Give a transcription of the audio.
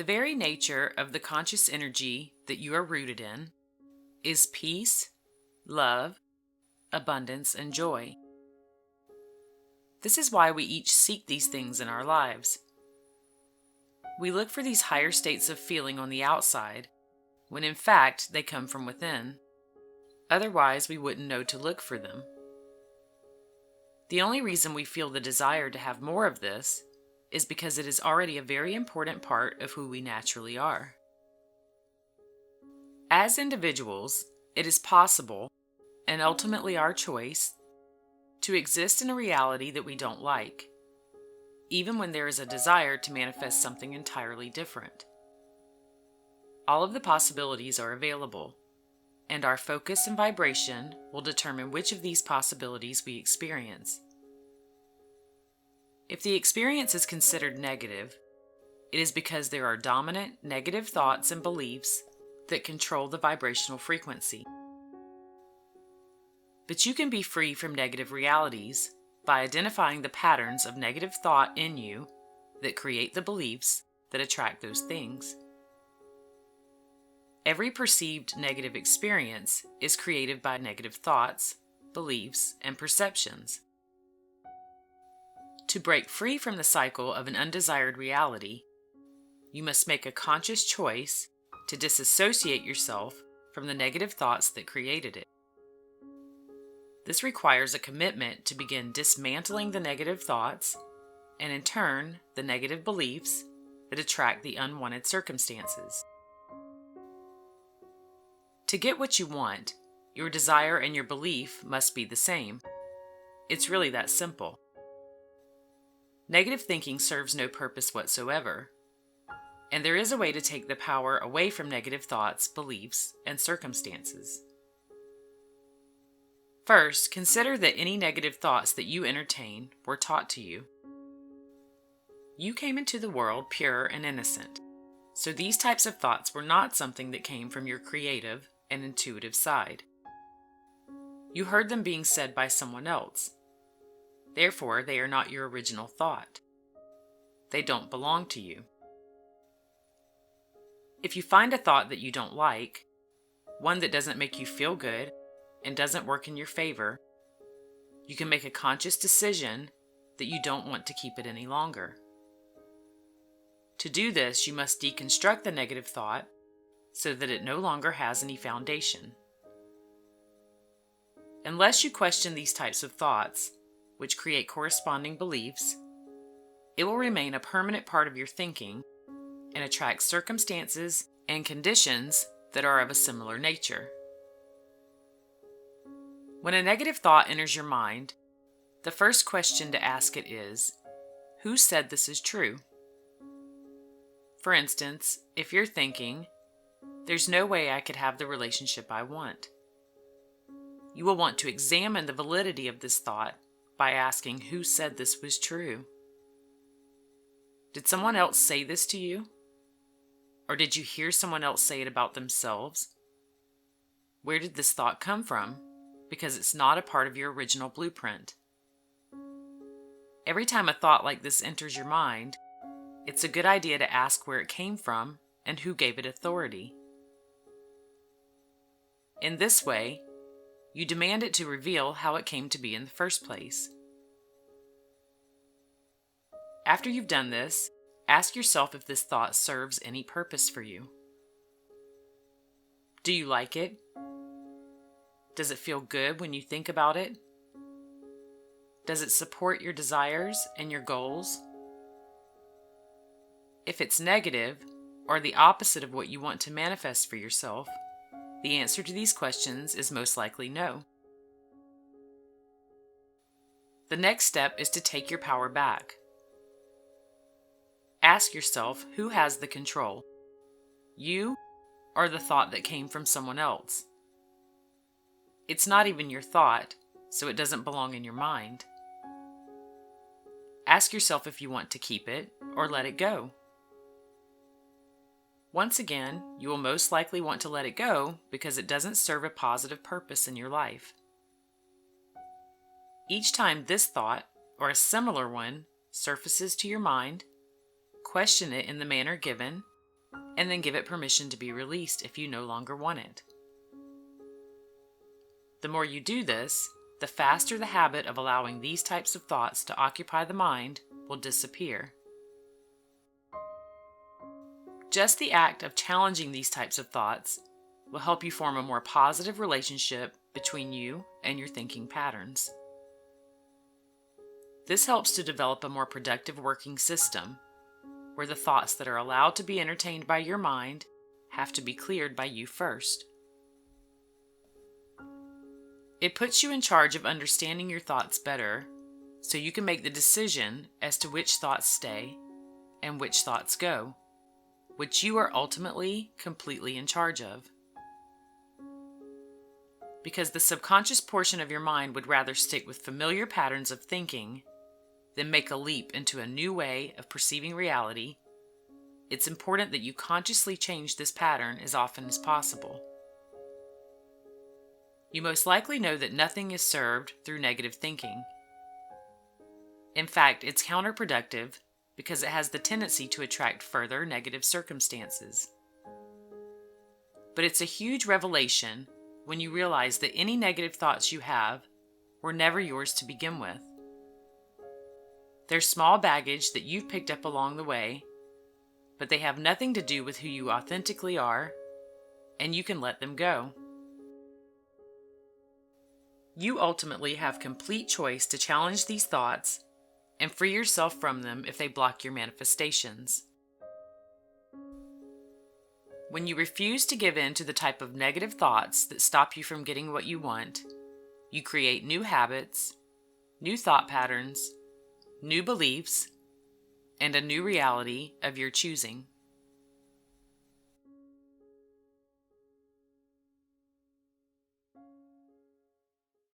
The very nature of the conscious energy that you are rooted in is peace, love, abundance, and joy. This is why we each seek these things in our lives. We look for these higher states of feeling on the outside, when in fact they come from within. Otherwise, we wouldn't know to look for them. The only reason we feel the desire to have more of this is because it is already a very important part of who we naturally are. As individuals, it is possible, and ultimately our choice, to exist in a reality that we don't like, even when there is a desire to manifest something entirely different. All of the possibilities are available, and our focus and vibration will determine which of these possibilities we experience. If the experience is considered negative, it is because there are dominant negative thoughts and beliefs that control the vibrational frequency. But you can be free from negative realities by identifying the patterns of negative thought in you that create the beliefs that attract those things. Every perceived negative experience is created by negative thoughts, beliefs, and perceptions. To break free from the cycle of an undesired reality, you must make a conscious choice to disassociate yourself from the negative thoughts that created it. This requires a commitment to begin dismantling the negative thoughts and, in turn, the negative beliefs that attract the unwanted circumstances. To get what you want, your desire and your belief must be the same. It's really that simple. Negative thinking serves no purpose whatsoever, and there is a way to take the power away from negative thoughts, beliefs, and circumstances. First, consider that any negative thoughts that you entertain were taught to you. You came into the world pure and innocent, so these types of thoughts were not something that came from your creative and intuitive side. You heard them being said by someone else. Therefore, they are not your original thought. They don't belong to you. If you find a thought that you don't like, one that doesn't make you feel good and doesn't work in your favor, you can make a conscious decision that you don't want to keep it any longer. To do this, you must deconstruct the negative thought so that it no longer has any foundation. Unless you question these types of thoughts, which create corresponding beliefs, it will remain a permanent part of your thinking and attract circumstances and conditions that are of a similar nature. When a negative thought enters your mind, the first question to ask it is, who said this is true? For instance, if you're thinking, there's no way I could have the relationship I want, you will want to examine the validity of this thought by asking who said this was true. Did someone else say this to you? Or did you hear someone else say it about themselves? Where did this thought come from? Because it's not a part of your original blueprint. Every time a thought like this enters your mind, it's a good idea to ask where it came from and who gave it authority. In this way, you demand it to reveal how it came to be in the first place. After you've done this, ask yourself if this thought serves any purpose for you. Do you like it? Does it feel good when you think about it? Does it support your desires and your goals? If it's negative, or the opposite of what you want to manifest for yourself, the answer to these questions is most likely no. The next step is to take your power back. Ask yourself who has the control, you or the thought that came from someone else. It's not even your thought, so it doesn't belong in your mind. Ask yourself if you want to keep it or let it go. Once again, you will most likely want to let it go because it doesn't serve a positive purpose in your life. Each time this thought, or a similar one, surfaces to your mind, question it in the manner given and then give it permission to be released if you no longer want it. The more you do this, the faster the habit of allowing these types of thoughts to occupy the mind will disappear. Just the act of challenging these types of thoughts will help you form a more positive relationship between you and your thinking patterns. This helps to develop a more productive working system, where the thoughts that are allowed to be entertained by your mind have to be cleared by you first. It puts you in charge of understanding your thoughts better, so you can make the decision as to which thoughts stay and which thoughts go, which you are ultimately completely in charge of. Because the subconscious portion of your mind would rather stick with familiar patterns of thinking than make a leap into a new way of perceiving reality, it's important that you consciously change this pattern as often as possible. You most likely know that nothing is served through negative thinking. In fact, it's counterproductive because it has the tendency to attract further negative circumstances. But it's a huge revelation when you realize that any negative thoughts you have were never yours to begin with. They're small baggage that you've picked up along the way, but they have nothing to do with who you authentically are, and you can let them go. You ultimately have complete choice to challenge these thoughts and free yourself from them if they block your manifestations. When you refuse to give in to the type of negative thoughts that stop you from getting what you want, you create new habits, new thought patterns, new beliefs, and a new reality of your choosing.